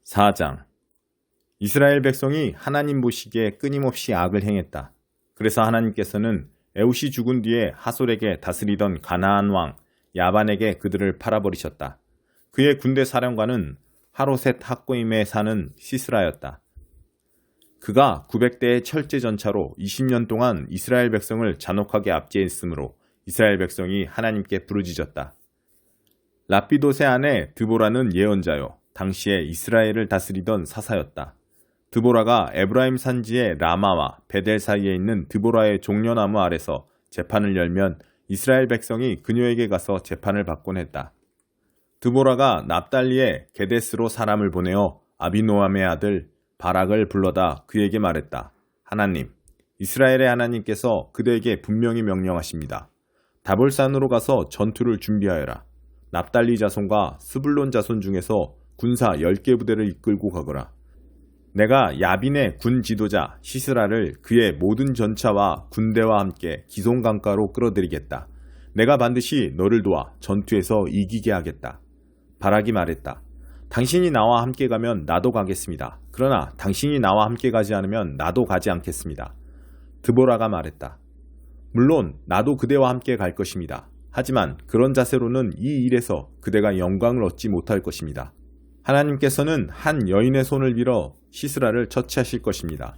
4장. 이스라엘 백성이 하나님 보시기에 끊임없이 악을 행했다. 그래서 하나님께서는 에웃이 죽은 뒤에 하솔에게 다스리던 가나안 왕 야반에게 그들을 팔아버리셨다. 그의 군대 사령관은 하로셋 학고임에 사는 시스라였다. 그가 900대의 철제 전차로 20년 동안 이스라엘 백성을 잔혹하게 압제했으므로 이스라엘 백성이 하나님께 부르짖었다. 라피도세 아내 드보라는 예언자요, 당시에 이스라엘을 다스리던 사사였다. 드보라가 에브라임 산지의 라마와 베델 사이에 있는 드보라의 종려나무 아래서 재판을 열면 이스라엘 백성이 그녀에게 가서 재판을 받곤 했다. 드보라가 납달리의 게데스로 사람을 보내어 아비노함의 아들 바락을 불러다 그에게 말했다. 하나님, 이스라엘의 하나님께서 그대에게 분명히 명령하십니다. 다볼산으로 가서 전투를 준비하여라. 납달리 자손과 스불론 자손 중에서 군사 10개 부대를 이끌고 가거라. 내가 야빈의 군 지도자 시스라를 그의 모든 전차와 군대와 함께 기손 강가로 끌어들이겠다. 내가 반드시 너를 도와 전투에서 이기게 하겠다. 바락이 말했다. 당신이 나와 함께 가면 나도 가겠습니다. 그러나 당신이 나와 함께 가지 않으면 나도 가지 않겠습니다. 드보라가 말했다. 물론 나도 그대와 함께 갈 것입니다. 하지만 그런 자세로는 이 일에서 그대가 영광을 얻지 못할 것입니다. 하나님께서는 한 여인의 손을 빌어 시스라를 처치하실 것입니다.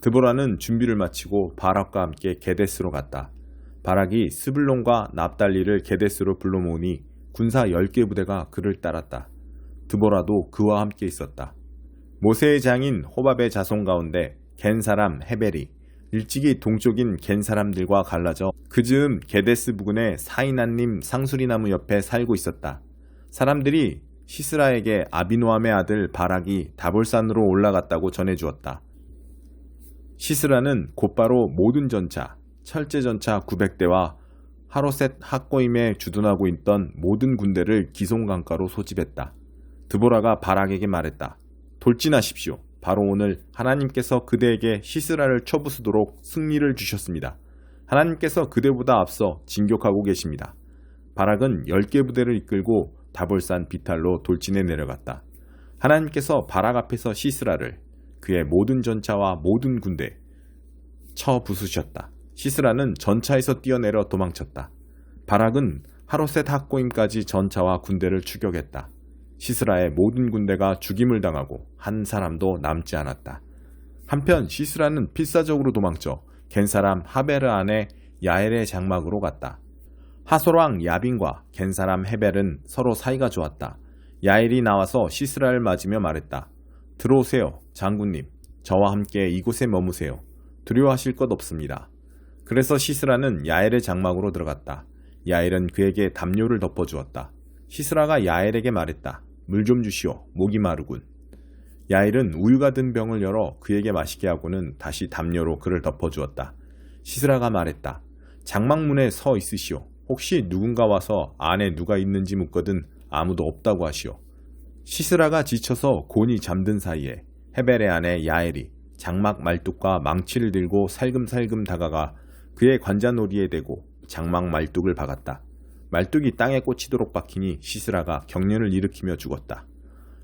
드보라는 준비를 마치고 바락과 함께 게데스로 갔다. 바락이 스불론과 납달리를 게데스로 불러 모으니 군사 10개 부대가 그를 따랐다. 드보라도 그와 함께 있었다. 모세의 장인 호밥의 자손 가운데 겐 사람 헤벨이 일찍이 동쪽인 겐 사람들과 갈라져 그 즈음 게데스 부근의 사이난님 상수리나무 옆에 살고 있었다. 사람들이 시스라에게 아비노함의 아들 바락이 다볼산으로 올라갔다고 전해주었다. 시스라는 곧바로 모든 전차, 철제 전차 900대와 하로셋 학고임에 주둔하고 있던 모든 군대를 기손강가로 소집했다. 드보라가 바락에게 말했다. 돌진하십시오. 바로 오늘 하나님께서 그대에게 시스라를 쳐부수도록 승리를 주셨습니다. 하나님께서 그대보다 앞서 진격하고 계십니다. 바락은 10개 부대를 이끌고 다볼산 비탈로 돌진해 내려갔다. 하나님께서 바락 앞에서 시스라를 그의 모든 전차와 모든 군대 쳐 부수셨다. 시스라는 전차에서 뛰어내려 도망쳤다. 바락은 하로셋 학고임까지 전차와 군대를 추격했다. 시스라의 모든 군대가 죽임을 당하고 한 사람도 남지 않았다. 한편 시스라는 필사적으로 도망쳐 겐 사람 하베르 안에 야엘의 장막으로 갔다. 하솔왕 야빈과 겐 사람 헤벨은 서로 사이가 좋았다. 야엘이 나와서 시스라를 맞으며 말했다. 들어오세요, 장군님. 저와 함께 이곳에 머무세요. 두려워하실 것 없습니다. 그래서 시스라는 야엘의 장막으로 들어갔다. 야엘은 그에게 담요를 덮어주었다. 시스라가 야엘에게 말했다. 물 좀 주시오. 목이 마르군. 야엘은 우유가 든 병을 열어 그에게 마시게 하고는 다시 담요로 그를 덮어주었다. 시스라가 말했다. 장막문에 서 있으시오. 혹시 누군가 와서 안에 누가 있는지 묻거든 아무도 없다고 하시오. 시스라가 지쳐서 곤히 잠든 사이에 헤벨의 아내 야엘이 장막 말뚝과 망치를 들고 살금살금 다가가 그의 관자놀이에 대고 장막 말뚝을 박았다. 말뚝이 땅에 꽂히도록 박히니 시스라가 경련을 일으키며 죽었다.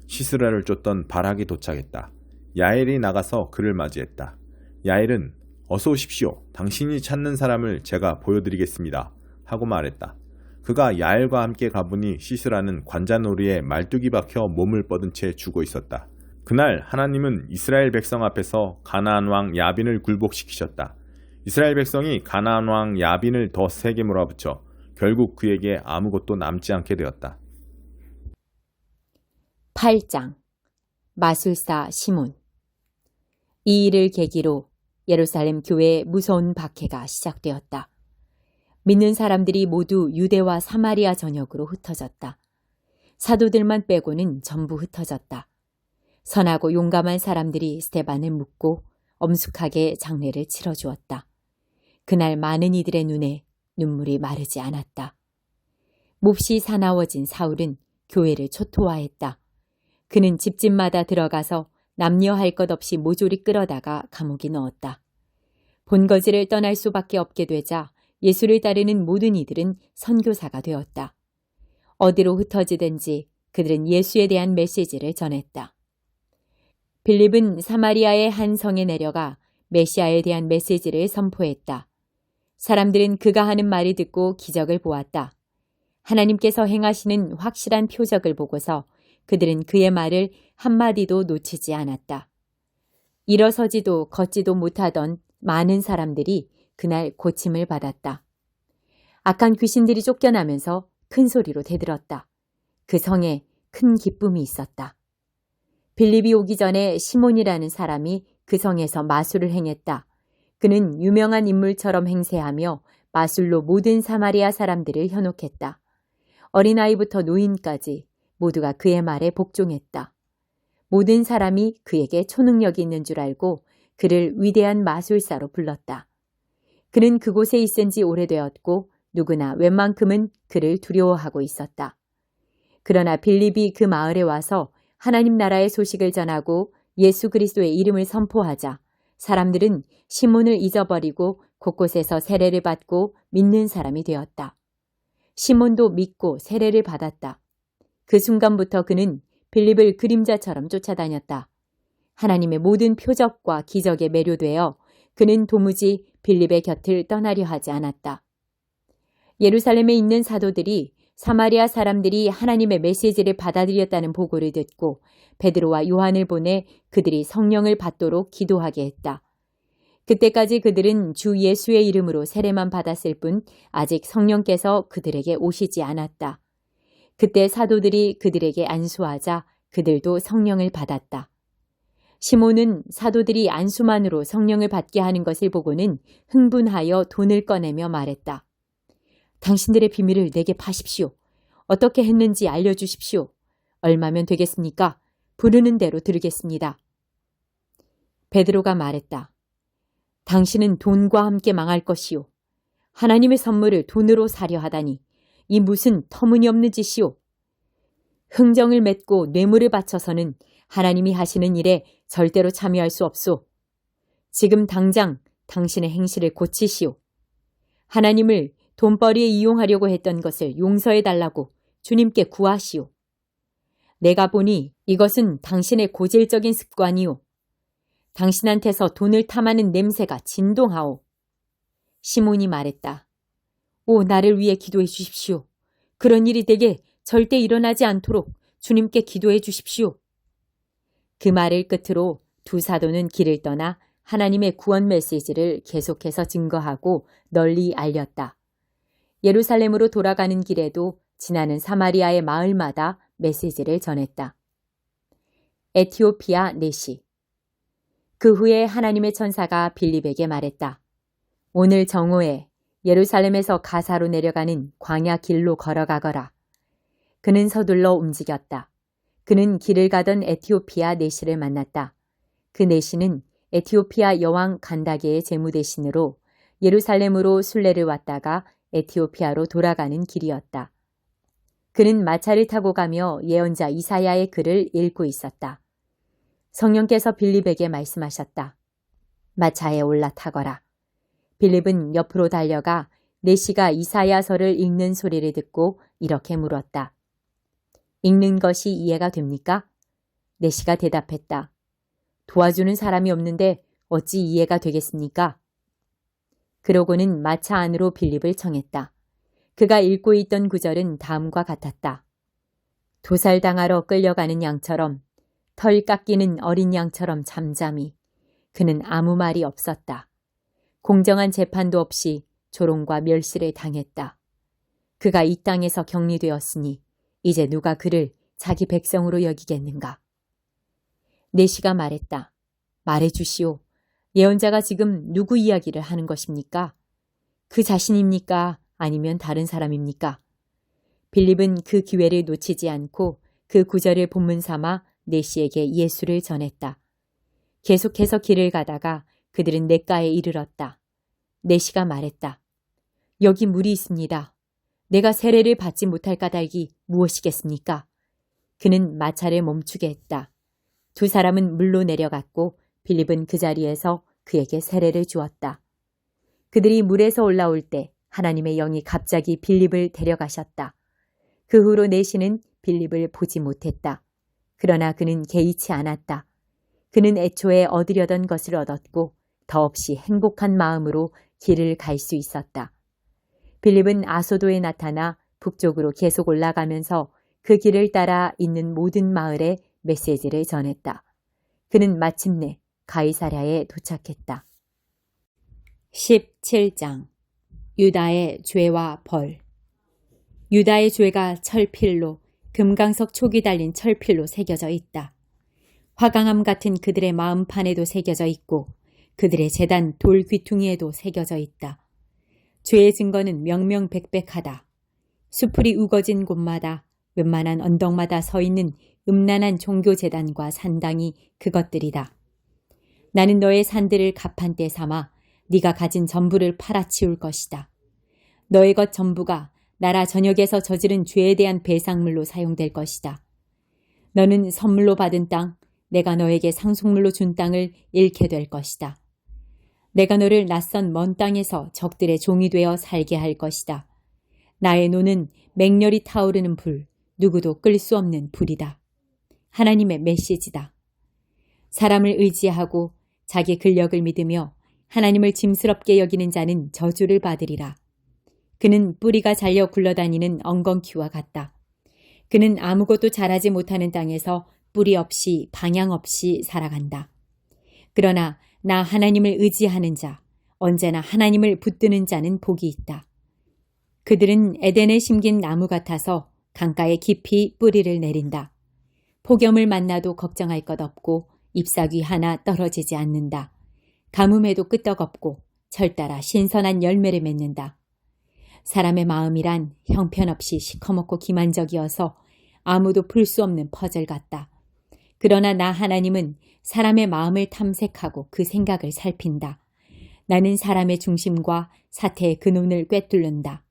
시스라를 쫓던 바락이 도착했다. 야엘이 나가서 그를 맞이했다. 야엘은 어서 오십시오. 당신이 찾는 사람을 제가 보여드리겠습니다. 하고 말했다. 그가 야엘과 함께 가보니 시스라는 관자놀이에 말뚝이 박혀 몸을 뻗은 채 죽어 있었다. 그날 하나님은 이스라엘 백성 앞에서 가나안 왕 야빈을 굴복시키셨다. 이스라엘 백성이 가나안 왕 야빈을 더 세게 몰아붙여 결국 그에게 아무것도 남지 않게 되었다. 8장. 마술사 시몬. 이 일을 계기로 예루살렘 교회에 무서운 박해가 시작되었다. 믿는 사람들이 모두 유대와 사마리아 전역으로 흩어졌다. 사도들만 빼고는 전부 흩어졌다. 선하고 용감한 사람들이 스데반을 묻고 엄숙하게 장례를 치러주었다. 그날 많은 이들의 눈에 눈물이 마르지 않았다. 몹시 사나워진 사울은 교회를 초토화했다. 그는 집집마다 들어가서 남녀 할 것 없이 모조리 끌어다가 감옥에 넣었다. 본거지를 떠날 수밖에 없게 되자 예수를 따르는 모든 이들은 선교사가 되었다. 어디로 흩어지든지 그들은 예수에 대한 메시지를 전했다. 빌립은 사마리아의 한 성에 내려가 메시아에 대한 메시지를 선포했다. 사람들은 그가 하는 말을 듣고 기적을 보았다. 하나님께서 행하시는 확실한 표적을 보고서 그들은 그의 말을 한마디도 놓치지 않았다. 일어서지도 걷지도 못하던 많은 사람들이 그날 고침을 받았다. 악한 귀신들이 쫓겨나면서 큰 소리로 대들었다. 그 성에 큰 기쁨이 있었다. 빌립이 오기 전에 시몬이라는 사람이 그 성에서 마술을 행했다. 그는 유명한 인물처럼 행세하며 마술로 모든 사마리아 사람들을 현혹했다. 어린아이부터 노인까지 모두가 그의 말에 복종했다. 모든 사람이 그에게 초능력이 있는 줄 알고 그를 위대한 마술사로 불렀다. 그는 그곳에 있은 지 오래되었고 누구나 웬만큼은 그를 두려워하고 있었다. 그러나 빌립이 그 마을에 와서 하나님 나라의 소식을 전하고 예수 그리스도의 이름을 선포하자 사람들은 시몬을 잊어버리고 곳곳에서 세례를 받고 믿는 사람이 되었다. 시몬도 믿고 세례를 받았다. 그 순간부터 그는 빌립을 그림자처럼 쫓아다녔다. 하나님의 모든 표적과 기적에 매료되어 그는 도무지 빌립의 곁을 떠나려 하지 않았다. 예루살렘에 있는 사도들이 사마리아 사람들이 하나님의 메시지를 받아들였다는 보고를 듣고 베드로와 요한을 보내 그들이 성령을 받도록 기도하게 했다. 그때까지 그들은 주 예수의 이름으로 세례만 받았을 뿐 아직 성령께서 그들에게 오시지 않았다. 그때 사도들이 그들에게 안수하자 그들도 성령을 받았다. 시몬은 사도들이 안수만으로 성령을 받게 하는 것을 보고는 흥분하여 돈을 꺼내며 말했다. 당신들의 비밀을 내게 파십시오. 어떻게 했는지 알려주십시오. 얼마면 되겠습니까? 부르는 대로 드리겠습니다. 베드로가 말했다. 당신은 돈과 함께 망할 것이요. 하나님의 선물을 돈으로 사려 하다니 이 무슨 터무니없는 짓이요. 흥정을 맺고 뇌물을 바쳐서는 하나님이 하시는 일에 절대로 참여할 수 없소. 지금 당장 당신의 행실을 고치시오. 하나님을 돈벌이에 이용하려고 했던 것을 용서해달라고 주님께 구하시오. 내가 보니 이것은 당신의 고질적인 습관이오. 당신한테서 돈을 탐하는 냄새가 진동하오. 시몬이 말했다. 오, 나를 위해 기도해 주십시오. 그런 일이 되게 절대 일어나지 않도록 주님께 기도해 주십시오. 그 말을 끝으로 두 사도는 길을 떠나 하나님의 구원 메시지를 계속해서 증거하고 널리 알렸다. 예루살렘으로 돌아가는 길에도 지나는 사마리아의 마을마다 메시지를 전했다. 에티오피아 내시. 그 후에 하나님의 천사가 빌립에게 말했다. 오늘 정오에 예루살렘에서 가사로 내려가는 광야 길로 걸어가거라. 그는 서둘러 움직였다. 그는 길을 가던 에티오피아 내시를 만났다. 그 내시는 에티오피아 여왕 간다게의 제무 대신으로 예루살렘으로 순례를 왔다가 에티오피아로 돌아가는 길이었다. 그는 마차를 타고 가며 예언자 이사야의 글을 읽고 있었다. 성령께서 빌립에게 말씀하셨다. 마차에 올라타거라. 빌립은 옆으로 달려가 내시가 이사야서를 읽는 소리를 듣고 이렇게 물었다. 읽는 것이 이해가 됩니까? 내시가 대답했다. 도와주는 사람이 없는데 어찌 이해가 되겠습니까? 그러고는 마차 안으로 빌립을 청했다. 그가 읽고 있던 구절은 다음과 같았다. 도살당하러 끌려가는 양처럼 털 깎이는 어린 양처럼 잠잠히 그는 아무 말이 없었다. 공정한 재판도 없이 조롱과 멸시를 당했다. 그가 이 땅에서 격리되었으니 이제 누가 그를 자기 백성으로 여기겠는가? 내시가 말했다. 말해주시오. 예언자가 지금 누구 이야기를 하는 것입니까? 그 자신입니까? 아니면 다른 사람입니까? 빌립은 그 기회를 놓치지 않고 그 구절을 본문 삼아 내시에게 예수를 전했다. 계속해서 길을 가다가 그들은 냇가에 이르렀다. 내시가 말했다. 여기 물이 있습니다. 내가 세례를 받지 못할 까닭이 무엇이겠습니까? 그는 마차를 멈추게 했다. 두 사람은 물로 내려갔고 빌립은 그 자리에서 그에게 세례를 주었다. 그들이 물에서 올라올 때 하나님의 영이 갑자기 빌립을 데려가셨다. 그 후로 내시는 빌립을 보지 못했다. 그러나 그는 개의치 않았다. 그는 애초에 얻으려던 것을 얻었고 더없이 행복한 마음으로 길을 갈 수 있었다. 빌립은 아소도에 나타나 북쪽으로 계속 올라가면서 그 길을 따라 있는 모든 마을에 메시지를 전했다. 그는 마침내 가이사랴에 도착했다. 17장 유다의 죄와 벌. 유다의 죄가 철필로, 금강석 촉이 달린 철필로 새겨져 있다. 화강암 같은 그들의 마음판에도 새겨져 있고 그들의 제단 돌 귀퉁이에도 새겨져 있다. 죄의 증거는 명명백백하다. 수풀이 우거진 곳마다 웬만한 언덕마다 서 있는 음란한 종교재단과 산당이 그것들이다. 나는 너의 산들을 가판대 삼아 네가 가진 전부를 팔아치울 것이다. 너의 것 전부가 나라 전역에서 저지른 죄에 대한 배상물로 사용될 것이다. 너는 선물로 받은 땅, 내가 너에게 상속물로 준 땅을 잃게 될 것이다. 내가 너를 낯선 먼 땅에서 적들의 종이 되어 살게 할 것이다. 나의 노는 맹렬히 타오르는 불, 누구도 끌 수 없는 불이다. 하나님의 메시지다. 사람을 의지하고 자기 근력을 믿으며 하나님을 짐스럽게 여기는 자는 저주를 받으리라. 그는 뿌리가 잘려 굴러다니는 엉겅퀴와 같다. 그는 아무것도 자라지 못하는 땅에서 뿌리 없이 방향 없이 살아간다. 그러나 나 하나님을 의지하는 자, 언제나 하나님을 붙드는 자는 복이 있다. 그들은 에덴에 심긴 나무 같아서 강가에 깊이 뿌리를 내린다. 폭염을 만나도 걱정할 것 없고 잎사귀 하나 떨어지지 않는다. 가뭄에도 끄떡없고 철따라 신선한 열매를 맺는다. 사람의 마음이란 형편없이 시커멓고 기만적이어서 아무도 풀 수 없는 퍼즐 같다. 그러나 나 하나님은 사람의 마음을 탐색하고 그 생각을 살핀다. 나는 사람의 중심과 사태의 근원을 꿰뚫는다.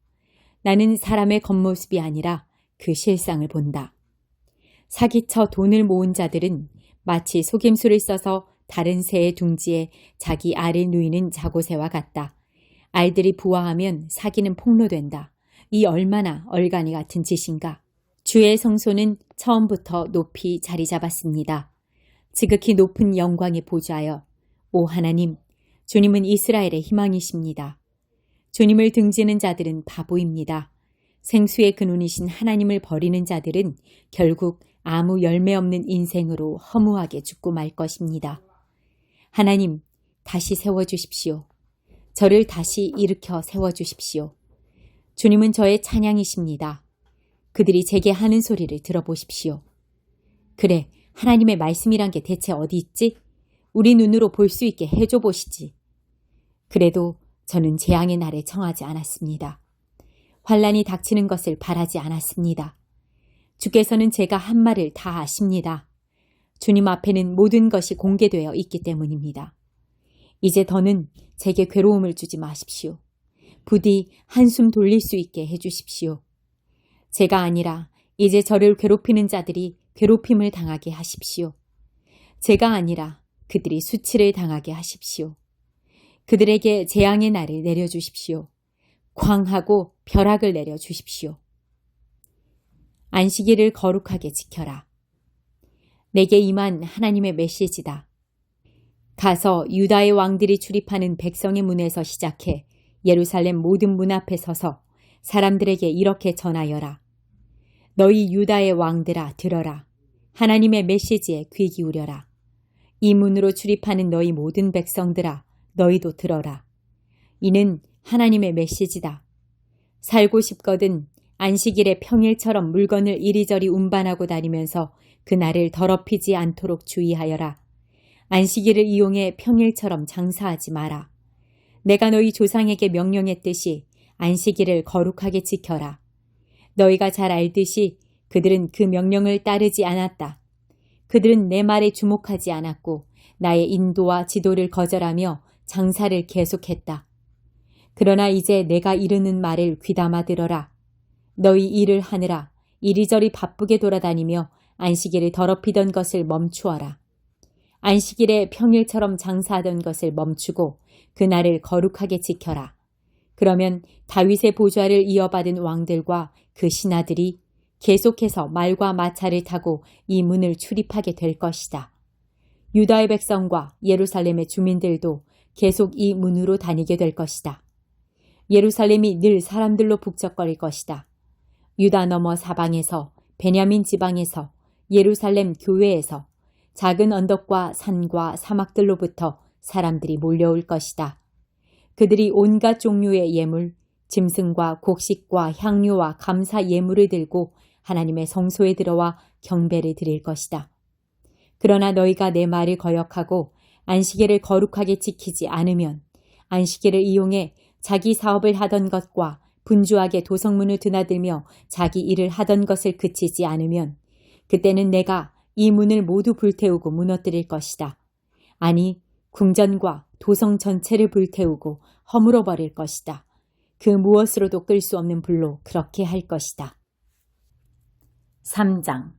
나는 사람의 겉모습이 아니라 그 실상을 본다. 사기쳐 돈을 모은 자들은 마치 속임수를 써서 다른 새의 둥지에 자기 알을 누이는 자고새와 같다. 알들이 부화하면 사기는 폭로된다. 이 얼마나 얼간이 같은 짓인가. 주의 성소는 처음부터 높이 자리 잡았습니다. 지극히 높은 영광에 보좌하여 오 하나님, 주님은 이스라엘의 희망이십니다. 주님을 등지는 자들은 바보입니다. 생수의 근원이신 하나님을 버리는 자들은 결국 아무 열매 없는 인생으로 허무하게 죽고 말 것입니다. 하나님, 다시 세워주십시오. 저를 다시 일으켜 세워주십시오. 주님은 저의 찬양이십니다. 그들이 제게 하는 소리를 들어보십시오. 그래, 하나님의 말씀이란 게 대체 어디 있지? 우리 눈으로 볼 수 있게 해줘 보시지. 그래도 저는 재앙의 날에 청하지 않았습니다. 환란이 닥치는 것을 바라지 않았습니다. 주께서는 제가 한 말을 다 아십니다. 주님 앞에는 모든 것이 공개되어 있기 때문입니다. 이제 더는 제게 괴로움을 주지 마십시오. 부디 한숨 돌릴 수 있게 해주십시오. 제가 아니라 이제 저를 괴롭히는 자들이 괴롭힘을 당하게 하십시오. 제가 아니라 그들이 수치를 당하게 하십시오. 그들에게 재앙의 날을 내려주십시오. 광하고 벼락을 내려주십시오. 안식일을 거룩하게 지켜라. 내게 임한 하나님의 메시지다. 가서 유다의 왕들이 출입하는 백성의 문에서 시작해 예루살렘 모든 문 앞에 서서 사람들에게 이렇게 전하여라. 너희 유다의 왕들아 들어라. 하나님의 메시지에 귀 기울여라. 이 문으로 출입하는 너희 모든 백성들아 너희도 들어라. 이는 하나님의 메시지다. 살고 싶거든 안식일에 평일처럼 물건을 이리저리 운반하고 다니면서 그날을 더럽히지 않도록 주의하여라. 안식일을 이용해 평일처럼 장사하지 마라. 내가 너희 조상에게 명령했듯이 안식일을 거룩하게 지켜라. 너희가 잘 알듯이 그들은 그 명령을 따르지 않았다. 그들은 내 말에 주목하지 않았고 나의 인도와 지도를 거절하며 장사를 계속했다. 그러나 이제 내가 이르는 말을 귀담아 들어라. 너희 일을 하느라 이리저리 바쁘게 돌아다니며 안식일을 더럽히던 것을 멈추어라. 안식일에 평일처럼 장사하던 것을 멈추고 그날을 거룩하게 지켜라. 그러면 다윗의 보좌를 이어받은 왕들과 그 신하들이 계속해서 말과 마차를 타고 이 문을 출입하게 될 것이다. 유다의 백성과 예루살렘의 주민들도 계속 이 문으로 다니게 될 것이다. 예루살렘이 늘 사람들로 북적거릴 것이다. 유다 너머 사방에서, 베냐민 지방에서, 예루살렘 교회에서, 작은 언덕과 산과 사막들로부터 사람들이 몰려올 것이다. 그들이 온갖 종류의 예물, 짐승과 곡식과 향료와 감사 예물을 들고 하나님의 성소에 들어와 경배를 드릴 것이다. 그러나 너희가 내 말을 거역하고 안식일을 거룩하게 지키지 않으면 안식일을 이용해 자기 사업을 하던 것과 분주하게 도성문을 드나들며 자기 일을 하던 것을 그치지 않으면 그때는 내가 이 문을 모두 불태우고 무너뜨릴 것이다. 아니, 궁전과 도성 전체를 불태우고 허물어 버릴 것이다. 그 무엇으로도 끌 수 없는 불로 그렇게 할 것이다. 3장.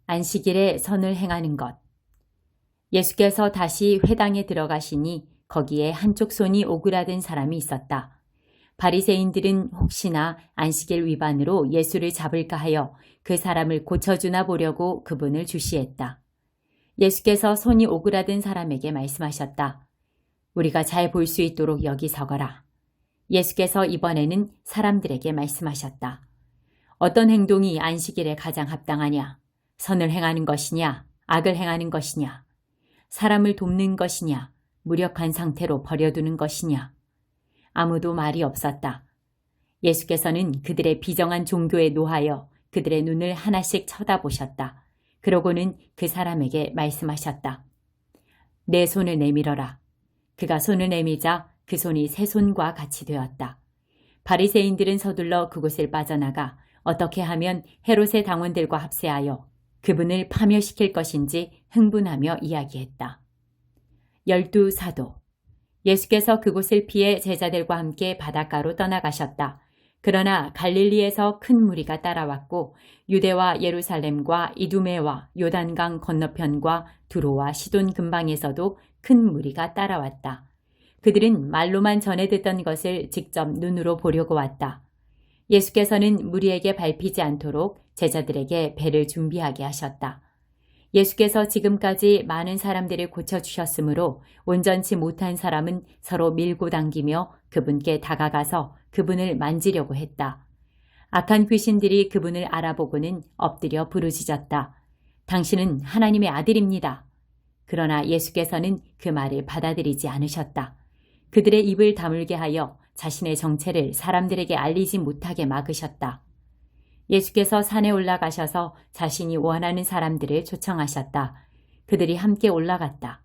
안식일에 선을 행하는 것. 예수께서 다시 회당에 들어가시니 거기에 한쪽 손이 오그라든 사람이 있었다. 바리새인들은 혹시나 안식일 위반으로 예수를 잡을까 하여 그 사람을 고쳐주나 보려고 그분을 주시했다. 예수께서 손이 오그라든 사람에게 말씀하셨다. 우리가 잘 볼 수 있도록 여기 서거라. 예수께서 이번에는 사람들에게 말씀하셨다. 어떤 행동이 안식일에 가장 합당하냐? 선을 행하는 것이냐? 악을 행하는 것이냐? 사람을 돕는 것이냐? 무력한 상태로 버려두는 것이냐? 아무도 말이 없었다. 예수께서는 그들의 비정한 종교에 노하여 그들의 눈을 하나씩 쳐다보셨다. 그러고는 그 사람에게 말씀하셨다. 내 손을 내밀어라. 그가 손을 내미자 그 손이 새 손과 같이 되었다. 바리새인들은 서둘러 그곳을 빠져나가 어떻게 하면 헤롯의 당원들과 합세하여 그분을 파멸시킬 것인지 흥분하며 이야기했다. 12 사도. 예수께서 그곳을 피해 제자들과 함께 바닷가로 떠나가셨다. 그러나 갈릴리에서 큰 무리가 따라왔고 유대와 예루살렘과 이두메와 요단강 건너편과 두로와 시돈 근방에서도 큰 무리가 따라왔다. 그들은 말로만 전해 듣던 것을 직접 눈으로 보려고 왔다. 예수께서는 무리에게 밟히지 않도록 제자들에게 배를 준비하게 하셨다. 예수께서 지금까지 많은 사람들을 고쳐주셨으므로 온전치 못한 사람은 서로 밀고 당기며 그분께 다가가서 그분을 만지려고 했다. 악한 귀신들이 그분을 알아보고는 엎드려 부르짖었다. 당신은 하나님의 아들입니다. 그러나 예수께서는 그 말을 받아들이지 않으셨다. 그들의 입을 다물게 하여 자신의 정체를 사람들에게 알리지 못하게 막으셨다. 예수께서 산에 올라가셔서 자신이 원하는 사람들을 초청하셨다. 그들이 함께 올라갔다.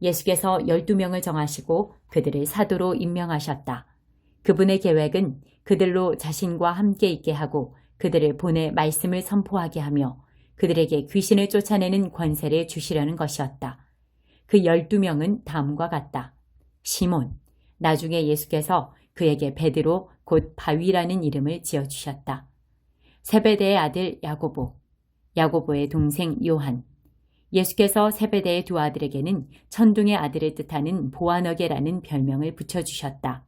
예수께서 12명을 정하시고 그들을 사도로 임명하셨다. 그분의 계획은 그들로 자신과 함께 있게 하고 그들을 보내 말씀을 선포하게 하며 그들에게 귀신을 쫓아내는 권세를 주시려는 것이었다. 그 12명은 다음과 같다. 시몬, 나중에 예수께서 그에게 베드로 곧 바위라는 이름을 지어주셨다. 세베대의 아들 야고보, 야고보의 동생 요한. 예수께서 세베대의 두 아들에게는 천둥의 아들을 뜻하는 보아너게라는 별명을 붙여주셨다.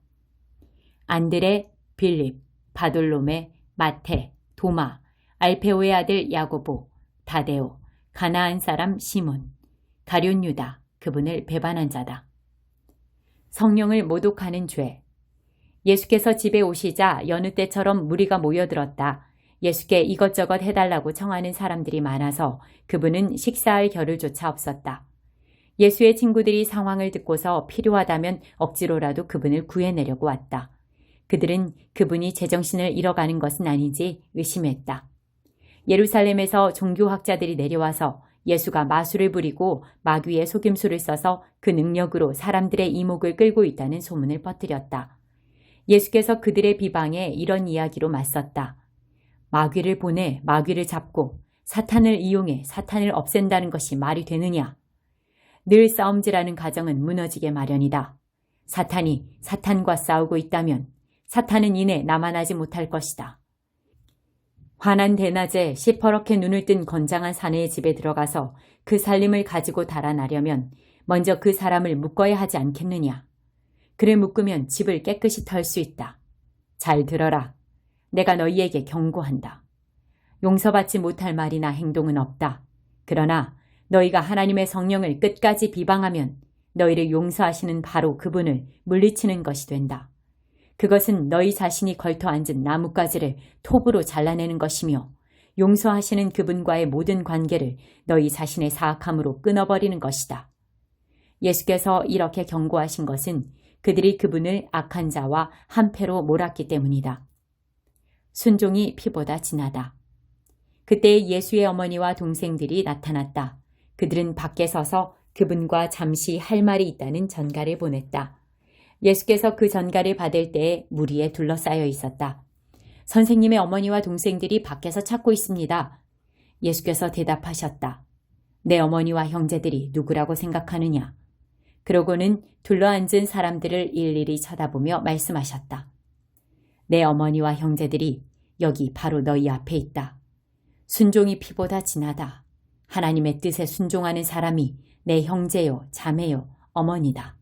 안드레, 빌립, 바돌로메, 마테, 도마, 알페오의 아들 야고보, 다데오, 가나안 사람 시몬, 가룟 유다, 그분을 배반한 자다. 성령을 모독하는 죄. 예수께서 집에 오시자 여느 때처럼 무리가 모여들었다. 예수께 이것저것 해달라고 청하는 사람들이 많아서 그분은 식사할 겨를조차 없었다. 예수의 친구들이 상황을 듣고서 필요하다면 억지로라도 그분을 구해내려고 왔다. 그들은 그분이 제정신을 잃어가는 것은 아닌지 의심했다. 예루살렘에서 종교학자들이 내려와서 예수가 마술을 부리고 마귀의 속임수를 써서 그 능력으로 사람들의 이목을 끌고 있다는 소문을 퍼뜨렸다. 예수께서 그들의 비방에 이런 이야기로 맞섰다. 마귀를 보내 마귀를 잡고 사탄을 이용해 사탄을 없앤다는 것이 말이 되느냐? 늘 싸움질하는 가정은 무너지게 마련이다. 사탄이 사탄과 싸우고 있다면 사탄은 이내 남아나지 못할 것이다. 환한 대낮에 시퍼렇게 눈을 뜬 건장한 사내의 집에 들어가서 그 살림을 가지고 달아나려면 먼저 그 사람을 묶어야 하지 않겠느냐. 그를 묶으면 집을 깨끗이 털 수 있다. 잘 들어라. 내가 너희에게 경고한다. 용서받지 못할 말이나 행동은 없다. 그러나 너희가 하나님의 성령을 끝까지 비방하면 너희를 용서하시는 바로 그분을 물리치는 것이 된다. 그것은 너희 자신이 걸터 앉은 나뭇가지를 톱으로 잘라내는 것이며 용서하시는 그분과의 모든 관계를 너희 자신의 사악함으로 끊어버리는 것이다. 예수께서 이렇게 경고하신 것은 그들이 그분을 악한 자와 한패로 몰았기 때문이다. 순종이 피보다 진하다. 그때 예수의 어머니와 동생들이 나타났다. 그들은 밖에 서서 그분과 잠시 할 말이 있다는 전가를 보냈다. 예수께서 그 전가를 받을 때에 무리에 둘러싸여 있었다. 선생님의 어머니와 동생들이 밖에서 찾고 있습니다. 예수께서 대답하셨다. 내 어머니와 형제들이 누구라고 생각하느냐? 그러고는 둘러앉은 사람들을 일일이 쳐다보며 말씀하셨다. 내 어머니와 형제들이 여기 바로 너희 앞에 있다. 순종이 피보다 진하다. 하나님의 뜻에 순종하는 사람이 내 형제요, 자매요, 어머니다.